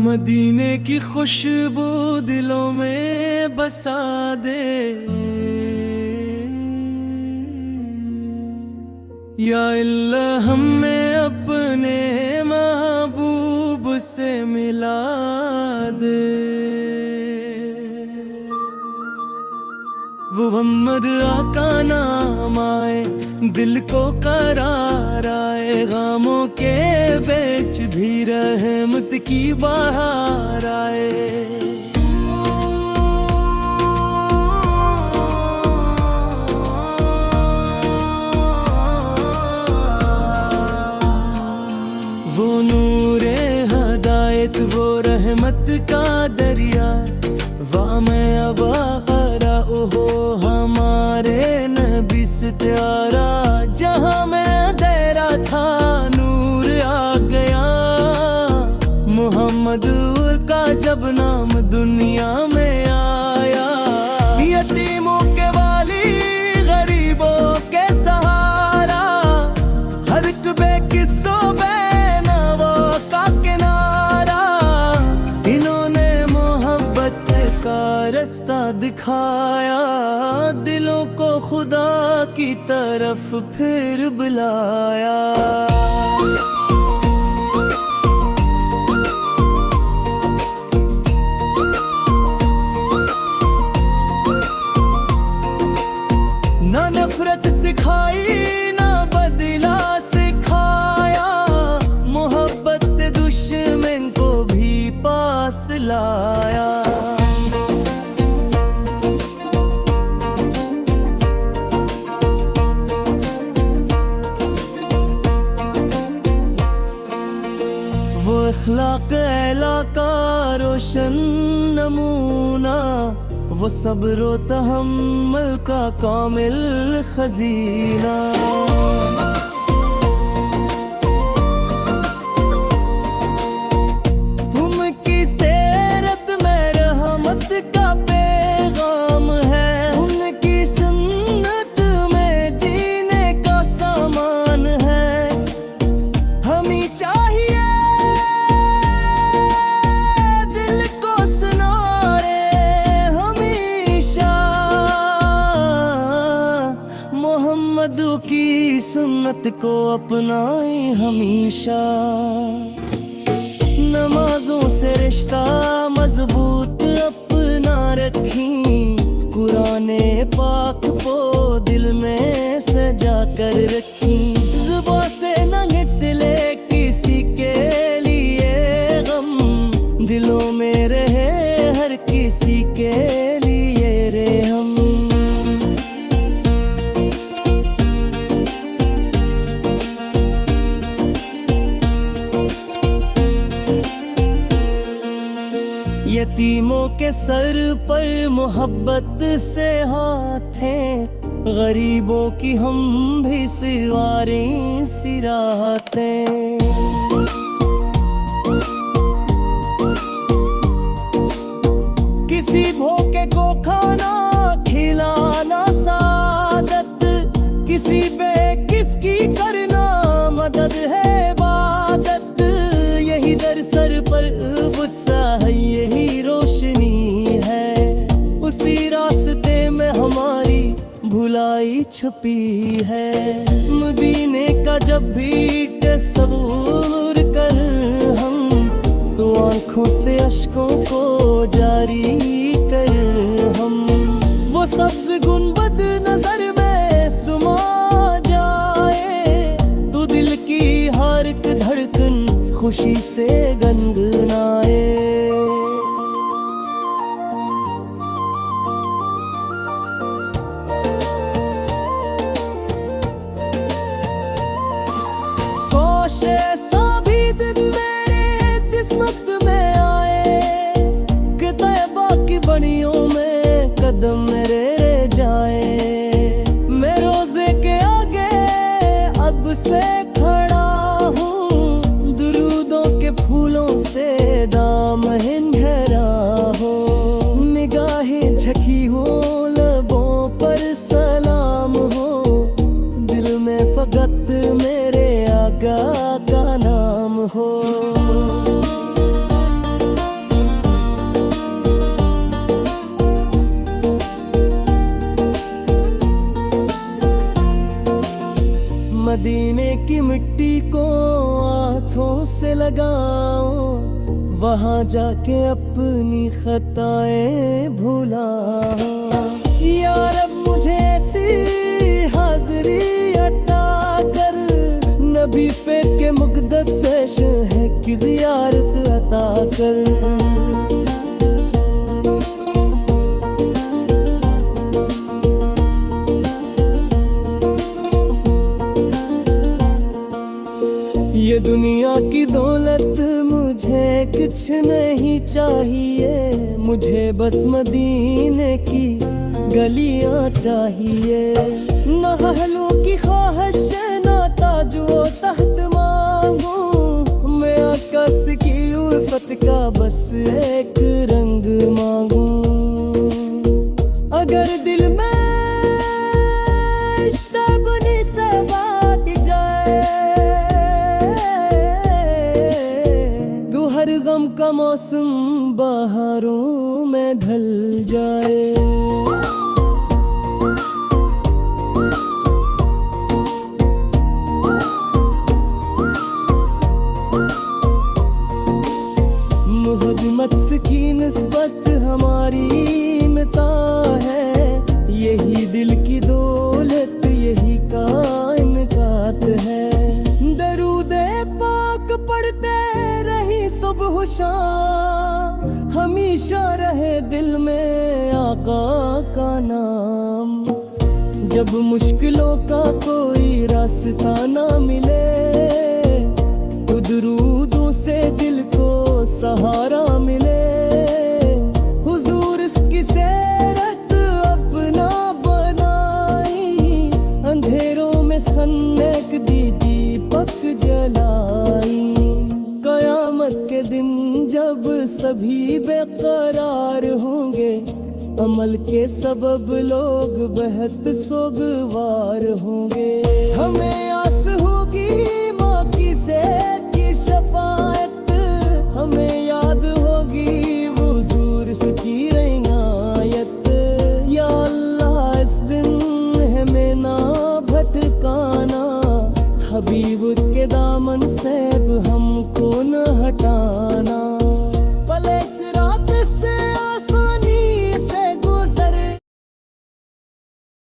मदीने की खुशबू दिलों में बसा दे, या अल्लाह हमें अपने महबूब से मिला दे। वो मोहम्मद आका नाम आए, दिल को करार आए, गमों के बीच भी रहमत की बहार आए। वो नूरे हदायत, वो रहमत का दरिया, वामे अबा हो हमारे नबी से प्यारा। जहाँ मैं अंधेरा था नूर आ गया, मोहम्मद का जब नाम दुनिया में आया। यतीमों के वाली, गरीबों के सहारा, हर एक बेकिस्सों बेनवा का किनारा। इन्होंने मोहब्बत का रास्ता दिखाया, दिलों को खुदा की तरफ फिर बुलाया। ना नफरत सिखाई, ना बदला सिखाया, मोहब्बत से दुश्मन को भी पास लाया। वो अखलाक अला का रोशन नमूना, वो सब्र व तहम्मुल का कामिल खजीना। उनकी सीरत में रहमत का पैगाम है, उनकी सुन्नत में जीने का सामान है। हमें चाहिए मोहम्मद की सुन्नत को अपनाए हमेशा। नमाजों से रिश्ता मजबूत अपना रखी, कुराने पाक को दिल में सजा कर रखी। जुबान से न निकले किसी के लिए गम, दिलों में रहे हर किसी के लिए रहम। यतीमों के सर पर मोहब्बत से हाथें, गरीबों की हम भी सिरवारें सिराहतें। किसी भूखे को खाना खिलाना सादत, किसी बेकिस की करना मदद है इबादत। यही दर सर पर बुत्सा है, यही रोशनी है, उसी रास्ते में हमारी भुलाई छुपी है। मदीने का जब भी तस्वुर कर हम, तो आँखों से अश्कों को जारी कर हम। वो सब्ज गुंबद नजर में सुमा जाए, तो दिल की हर एक धड़कन खुशी से गनगनाए। कोशे सभी दिन मेरे किस्मत में आए, कि तैबा की बड़ियों में कदम मेरे रह जाए। मैं रोजे के आगे अब से खड़ा हूँ, दुरूदों के फूलों मिट्टी को हाथों से लगाओ, वहां जाके अपनी खताएं भुलाओ। या रब मुझे ऐसी हाजिरी अता कर, नबी फेक के मुक़द्दस शहर की ज़ियारत अता कर। ये दुनिया की दौलत मुझे कुछ नहीं चाहिए, मुझे बस मदीने की गलियां चाहिए। न महलों की ख्वाहिश न ताजो तख्त मांगूं, मैं आकाश की उल्फत का बस एक रंग मांगूं। अगर दिल में इश्क़-ए-बुनी से बात जाए, तो हर गम का मौसम बहारों में ढल जाए। मोहब्बत की निस्बत हमारी मिता है, यही दिल की दौलत यही कायनात है। दरूदे पाक पढ़ते रही सुबह शाम, हमेशा रहे दिल में आका का नाम। जब मुश्किलों का कोई रास्ता ना मिले, तो दुरूदों से दिल को सहारा मिले। हुजूर इसकी सेरत अपना बनाई, अंधेरों में सन्नेक दी दीपक जलाई। कयामत के दिन जब सभी बेकरार होंगे, अमल के सबब लोग बेहद सोगवार होंगे। हमें आस होगी